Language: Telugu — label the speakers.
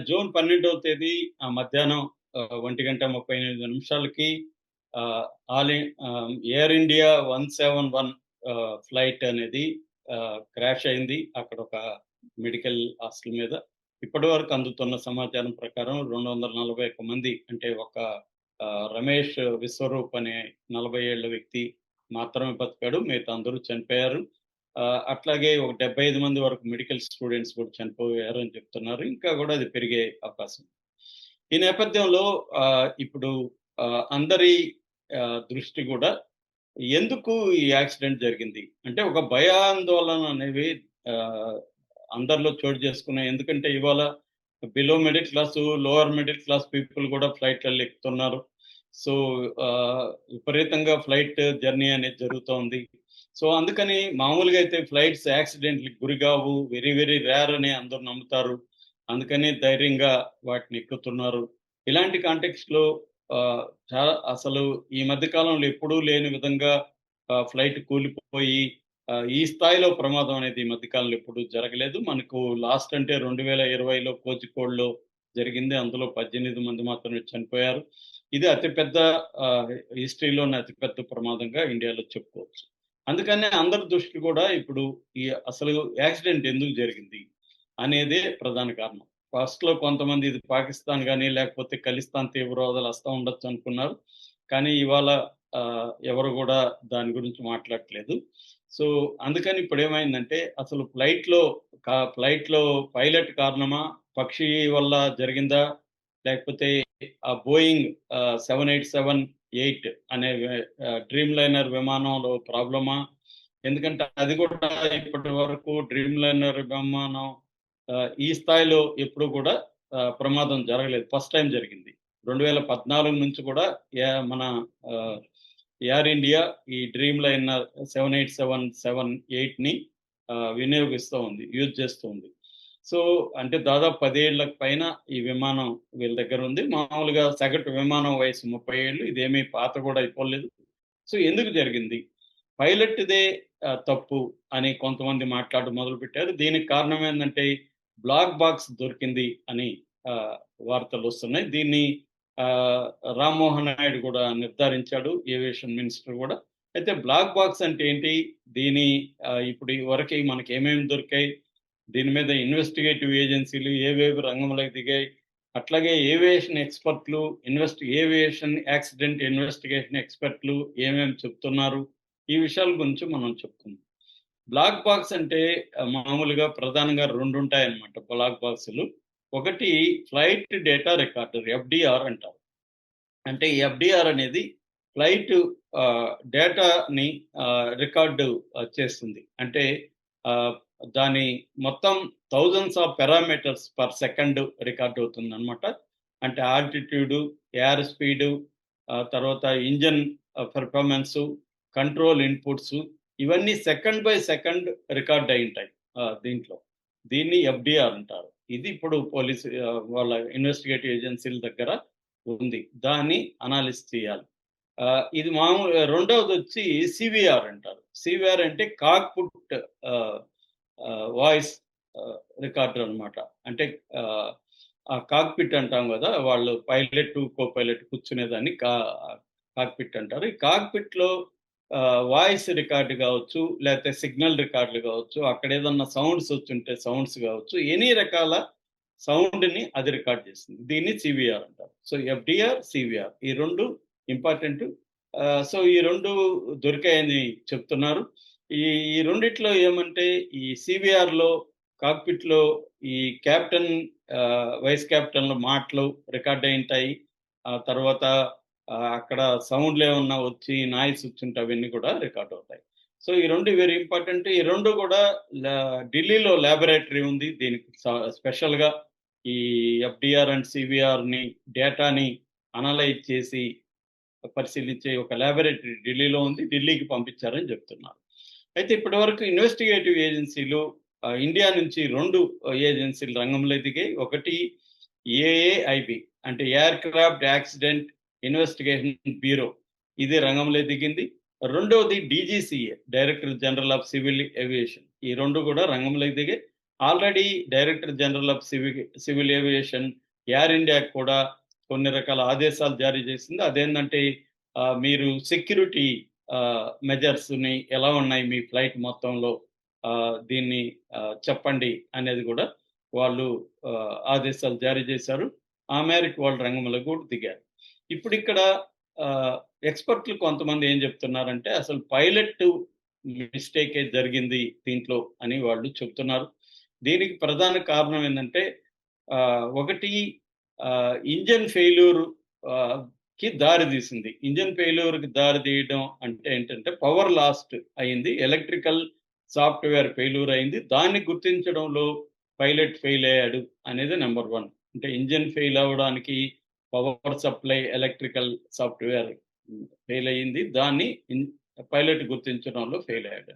Speaker 1: జూన్ 12వ తేదీ మధ్యాహ్నం 1:38 ఆహ్, ఎయిర్ ఇండియా 171 ఫ్లైట్ అనేది క్రాష్ అయింది. అక్కడ ఒక మెడికల్ హాస్టల్ మీద. ఇప్పటివరకు అందుతున్న సమాచారం ప్రకారం 241 మంది అంటే ఒక రమేష్ విశ్వరూప్ అనే 40 ఏళ్ల వ్యక్తి మాత్రమే బతికాడు. మిగతా అందరూ చనిపోయారు. అట్లాగే ఒక 75 మంది వరకు మెడికల్ స్టూడెంట్స్ కూడా చనిపోయారని చెప్తున్నారు. ఇంకా కూడా అది పెరిగే అవకాశం. ఈ నేపథ్యంలో ఇప్పుడు అందరి దృష్టి కూడా ఎందుకు ఈ యాక్సిడెంట్ జరిగింది? అంటే ఒక భయాందోళన అనేవి ఆహ్, అందరిలో చోటు చేసుకున్నాయి. ఎందుకంటే ఇవాళ below middle class, lower middle class people కూడా ఫ్లైట్‌లలో ఎక్కుతున్నారు. సో, విపరీతంగా ఫ్లైట్ జర్నీ అనేది జరుగుతోంది. సో, అందుకని మామూలుగా అయితే ఫ్లైట్స్ యాక్సిడెంట్‌లకి గురిగావు. వెరీ, వెరీ రేర్ అని అందరూ నమ్ముతారు. అందుకని ధైర్యంగా వాటిని ఎక్కుతున్నారు. ఇలాంటి కాంటెక్స్ట్‌లో ఆహ్, అసలు ఈ మధ్య కాలంలో ఎప్పుడూ లేని విధంగా ఫ్లైట్ కూలిపోయి ఈ స్థాయిలో ప్రమాదం అనేది ఈ మధ్య కాలంలో ఎప్పుడూ జరగలేదు. మనకు లాస్ట్ అంటే 2020లో కోజికోడ్‌లో జరిగింది. అందులో 18 మంది మాత్రమే చనిపోయారు. ఇది అతిపెద్ద హిస్టరీలోనే అతిపెద్ద ప్రమాదంగా ఇండియాలో చెప్పుకోవచ్చు. అందుకనే అందరి దృష్టి కూడా ఇప్పుడు ఈ అసలు యాక్సిడెంట్ ఎందుకు జరిగింది అనేదే ప్రధాన కారణం. ఫస్ట్‌లో కొంతమంది ఇది పాకిస్తాన్ గాని, లేకపోతే ఖలిస్తాన్ తీవ్రవాదులు వస్తా ఉండొచ్చు అనుకున్నారు. కానీ ఇవాళ ఎవరు గూడా దాని గురించి మాట్లాడట్లేదు. సో, అందుకని ఇప్పుడేమైందంటే అసలు ఫ్లైట్‌లో పైలట్ కారణమా? పక్షి వల్ల జరిగిందా? లేకపోతే ఆ బోయింగ్ 787-8 అనే డ్రీమ్ లైనర్ విమానంలో ప్రాబ్లమా? ఎందుకంటే అది కూడా ఇప్పటి వరకు డ్రీమ్ లైనర్ విమానం ఈ స్థాయిలో ఎప్పుడు కూడా ప్రమాదం జరగలేదు. ఫస్ట్ టైమ్ జరిగింది. 2014 నుంచి కూడా మన ఆహ్, ఎయిర్ ఇండియా ఈ డ్రీమ్ లైనర్ 787-8ని వినియోగిస్తూ ఉంది. యూజ్ చేస్తూ ఉంది. సో, అంటే దాదాపు 10 ఏళ్లకు పైన ఈ విమానం వీళ్ళ దగ్గర ఉంది. మామూలుగా సగటు విమానం వయసు 30 ఏళ్ళు. ఇదేమీ పాత కూడా అయిపోలేదు. సో, ఎందుకు జరిగింది? పైలట్‌దే తప్పు అని కొంతమంది మాట్లాడడం మొదలుపెట్టారు. దీనికి కారణం ఏందంటే బ్లాక్ బాక్స్ దొరికింది అని ఆహ్, వార్తలొస్తున్నాయి. దీన్ని ఆహ్, రామ్మోహన్ నాయుడు కూడా నిర్ధారించాడు. ఏవియేషన్ మినిస్టర్ గూడా. అయితే బ్లాక్ బాక్స్ అంటే ఏంటి? దీని ఇప్పుడు వరకి మనకేమేమి దొరికాయి? దీని మీద ఇన్వెస్టిగేటివ్ ఏజెన్సీలు ఏవేవి రంగంలోకి దిగాయి? అట్లాగే ఏవియేషన్ ఎక్స్‌పర్ట్‌లు, ఏవియేషన్ యాక్సిడెంట్ ఇన్వెస్టిగేషన్ ఎక్స్‌పర్ట్‌లు ఏమేమి చెప్తున్నారు? ఈ విషయాల గురించి మనం చెప్పుకుందాం. బ్లాక్ బాక్స్ అంటే మామూలుగా ప్రధానంగా 2 ఉంటాయన్నమాట బ్లాక్ బాక్సులు. ఒకటి ఫ్లైట్ డేటా రికార్డర్ ఎఫ్‌డిఆర్ అంటారు. అంటే ఈ ఎఫ్‌డిఆర్ అనేది ఫ్లైట్ డేటాని రికార్డు చేస్తుంది. అంటే ఆహ్, దాని మొత్తం thousands of parameters per second record అవుతుందనమాట. అంటే ఆల్టిట్యూడు, ఎయిర్ స్పీడు, తర్వాత ఇంజిన్ పెర్ఫార్మన్సు, కంట్రోల్ ఇన్‌పుట్సు ఇవన్నీ సెకండ్ బై సెకండ్ రికార్డ్ అయ్యుంటాయి దీంట్లో. దీన్ని ఎఫ్‌డిఆర్ అంటారు. ఇది ఇప్పుడు వాళ్ళ ఇన్వెస్టిగేటివ్ ఏజెన్సీల దగ్గర ఉంది. దాన్ని అనాలిసిస్ చేయాలి. ఇది రెండవదొచ్చి సీవీఆర్ అంటారు. సీవీఆర్ అంటే కాక్‌పిట్ ఆహ్, ఆహ్, వాయిస్ రికార్డర్ అన్నమాట. అంటే ఆ కాక్‌పిట్ అంటాం గదా! వాళ్ళు పైలట్, కో పైలట్ కూర్చునేదాన్ని కాక్‌పిట్ అంటారు. ఈ కాక్‌పిట్‌లో వాయిస్ రికార్డ్ గావచ్చు, లేతే సిగ్నల్ రికార్డులు గావచ్చు, అక్కడేదన్నా సౌండ్స్ వచ్చుంటే సౌండ్స్ గావచ్చు, ఎనీ రకాల సౌండ్‌ని అది రికార్డ్ చేస్తుంది. దీన్ని సీవీఆర్ అంటారు. సో, ఎఫ్‌డిఆర్, సీవీఆర్ ఈ 2 ఇంపార్టెంట్. సో, ఈ 2 దొరికాయని చెప్తున్నారు. ఈ ఈ రెండిట్లో ఏమంటే ఈ సీవీఆర్‌లో కాక్‌పిట్‌లో ఈ కెప్టెన్ వైస్ కెప్టెన్‌ల మాటలు రికార్డ్ అయ్యుంటాయి. ఆ తర్వాత అక్కడ సౌండ్‌లేమన్నా వచ్చి నాయిస్ వచ్చుంటే అవన్నీ కూడా రికార్డ్ అవుతాయి. సో, ఈ 2 వెరీ ఇంపార్టెంట్. ఈ 2 కూడా లా ఢిల్లీలో లాబొరేటరీ ఉంది. దీనికి స్పెషల్‌గా ఈ ఎఫ్‌డిఆర్ అండ్ సీవీఆర్‌ని డేటాని అనలైజ్ చేసి పరిశీలించే ఒక లాబొరేటరీ ఢిల్లీలో ఉంది. ఢిల్లీకి పంపించారని చెప్తున్నారు. అయితే ఇప్పటివరకు ఇన్వెస్టిగేటివ్ ఏజెన్సీలు ఇండియా నుంచి 2 ఏజెన్సీలు రంగంలో దిగాయి. ఒకటి ఏఏఐబి అంటే ఎయిర్‌క్రాఫ్ట్ యాక్సిడెంట్ ఇన్వెస్టిగేషన్ బ్యూరో ఇది రంగంలో దిగింది. రెండోది DGCA director general of civil aviation. ఈ 2 కూడా రంగంలోకి దిగాయి. Already director general of civil aviation air ఇండియాకి కూడా కొన్ని రకాల ఆదేశాలు జారీ చేసింది. అదేంటంటే మీరు సెక్యూరిటీ మెజర్స్‌ని ఎలా ఉన్నాయి మీ ఫ్లైట్ మొత్తంలో దీన్ని చెప్పండి అనేది కూడా వాళ్ళు ఆదేశాలు జారీ చేశారు. ఆ మేరకు వాళ్ళు రంగంలోకి కూడా దిగారు. ఇప్పుడిక్కడ ఎక్స్‌పర్ట్‌లు కొంతమంది ఏం చెప్తున్నారంటే అసలు పైలట్ మిస్టేకే జరిగింది దీంట్లో అని వాళ్ళు చెప్తున్నారు. దీనికి ప్రధాన కారణం ఏందంటే ఒకటి ఇంజిన్ ఫెయిల్యూర్ దారి తీసింది. ఇంజిన్ ఫెయిల్యూర్‌కి దారి తీయడం అంటే ఏంటంటే పవర్ లాస్ట్ అయింది. ఎలక్ట్రికల్ సాఫ్ట్‌వేర్ ఫెయిల్యూర్ అయింది. దాన్ని గుర్తించడంలో పైలట్ ఫెయిల్ అయ్యాడు అనేది నంబర్ 1. అంటే ఇంజిన్ ఫెయిల్ అవ్వడానికి power supply electrical software fail అయింది. దాన్ని పైలట్ గుర్తించడంలో ఫెయిల్ అయ్యాడు.